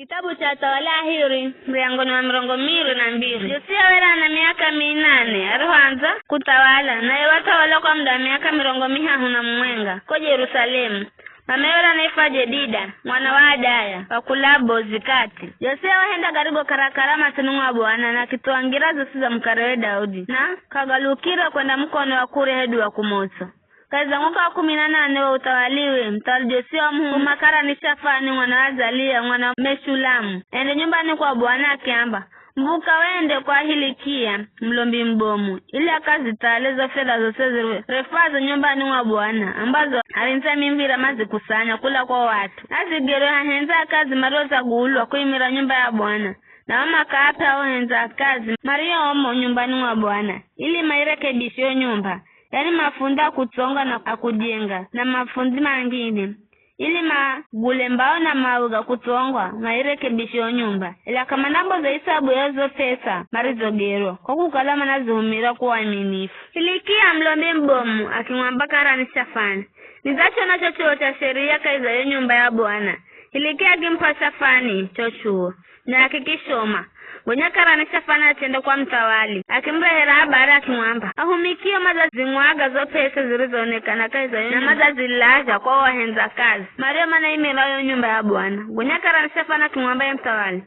Kitabu cha Tawalahiri mriangoni wa 22. Yosia wera na miaka 8 aruanza kutawala na watawala kwa muda miaka 500 na mwenga kwa Yerusalemu. Mamewera naifa Jedida mwana wa Adaya wakulabo zikati. Yosia wahenda karibu karakarama sinunga Bwana na kituangira zosiza mkarewe Daudi na kagalukira kwenda mkono wa kure hedu wa kumoso. Kaza mwaka 18 wa utawaliwe mtawali Yosia wa makara ni Shafani mwana wa Azalia mwana Meshulamu. Ende nyumbani kwa Bwana akiamba mbuka wende kwa Hilikia mlombi mbomu ili akazi taalezo fedha zose refazo nyumbani mwa Bwana ambazo alinza mimvira mazi kusanya kula kwa watu. Azigero henza kazi maroza guulwa kuimira nyumba ya Bwana. Na mama kaapa ohenza kazi Mario omo nyumbani mwa Bwana ili mairekebisho nyumba. Yani mafunda kutonga na akujenga na mafundi mangine ili magule mbao na mauga kutongwa mairekebisho nyumba. Ila kama nambo za hisabu yazo pesa marizogero kwa kukalama na zuhumira kuwa aminifu. Hilikia mlombi mbomu akimwamba karani Shafani nizacho na chochuo cha sheria kaiza yo nyumba ya Bwana. Hilikia akimpa Shafani chochuo na akikishoma Gonya karani Shafani atende kwa mtawali akimrehera habari akimwamba ahumikio mazazi mwaga zo pesa zilizoonekana kaiza yo na mazazi laja kwa wahenza kazi Maria mana imela yo nyumba ya Bwana. Gonya karani Shafani akimwamba ya mtawali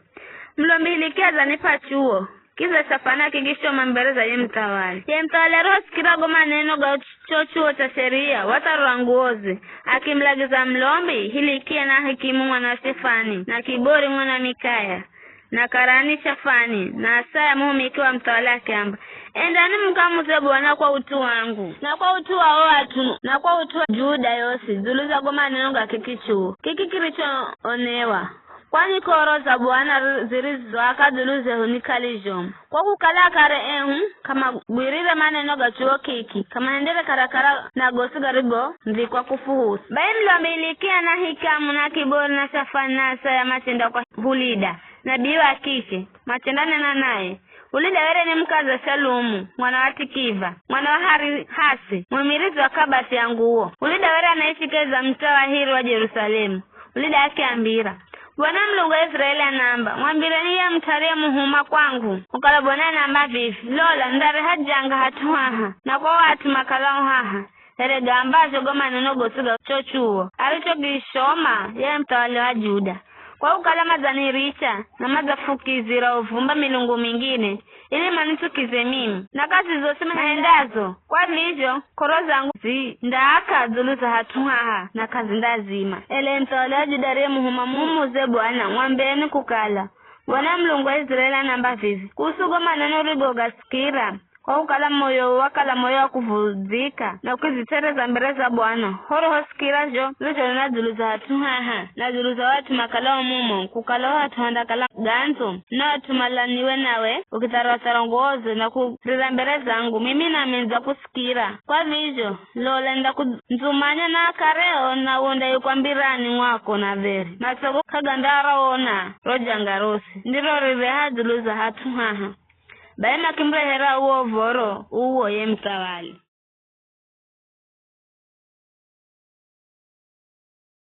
mlombi Hilikia zanipa chuo kiza Shafani akikishoma mbeleza ye mtawali. Ye mtawali roho sikirago maneno ga chochuo cha sheria wataruanguozi akimlagiza mlombi Hilikia na hakimu mwana Shafani na kibori mwana Mikaya na karani Shafani na Asaya muhumikiwa mtawala akiamba endani mkamuze Bwana kwa utu wangu na kwa utu wa watu na kwa utu wa Juda yosi zuluza goma nenonga kikichuo kikikiricho onewa kwani koro za Bwana zirizo akaduluze hunikalijo kwa kukala kare kama gwirire maneno gachuo kiki kama endele karakara na gosi garigo ndikwa kufuhusu mlombi Hilikia na hikamu na kibori na Shafani na Asaya matenda kwa Hulida na biwa kike matendane na naye. Hulida were ni mkaza Shalumu mwana wa Tikiva mwana wa Hasi mwimirizi wa kabasi ya nguo. Hulida were anaishi keza mtaa Hiri wa Yerusalemu. Hulida yake ambira Bwana Mlungu wa Israeli anamba mwambireni ya mtaria muhuma kwangu ukala Bwana namba vivi lola ndare hajanga hatuhaha na kwa watu makalao haha erega ambazo goma nenogo suga chochuo alichogishoma ya mtawali wa Juda kwa ukalama zaniricha na mazafukizira uvumba milungu mingine ili manitukize mimi na kazi zose naendazo kwa hivyo koroza nguzi ndaaka zuluza hatuhaha na kazi ndazima ele mtawali wa Juda muhuma mumuze Bwana mwambeni kukala Bwana Mlungu wa Israeli anamba vivi kuhusu maneno rigoga sikira kwa ukala moyo wakala moyo wa kuvuzika na ukizitereza mbele za Bwana horo hosikira jo lucho na zuluza hatuhaha na zuluza watu makalao mumo kukalao hatuhanda kala ganzo na tumalaniwe nawe ukitarwatarongozo na kurira mbele zangu mimi na menza kusikira kwa vizho lolenda kunzumanya na kareo na uonda yukwambirani mwako na veri masogo kagandara ona rojangarosi ndiro rire hazuluza hatuhaha Baima kimrehera uo voro uo ye mtawali.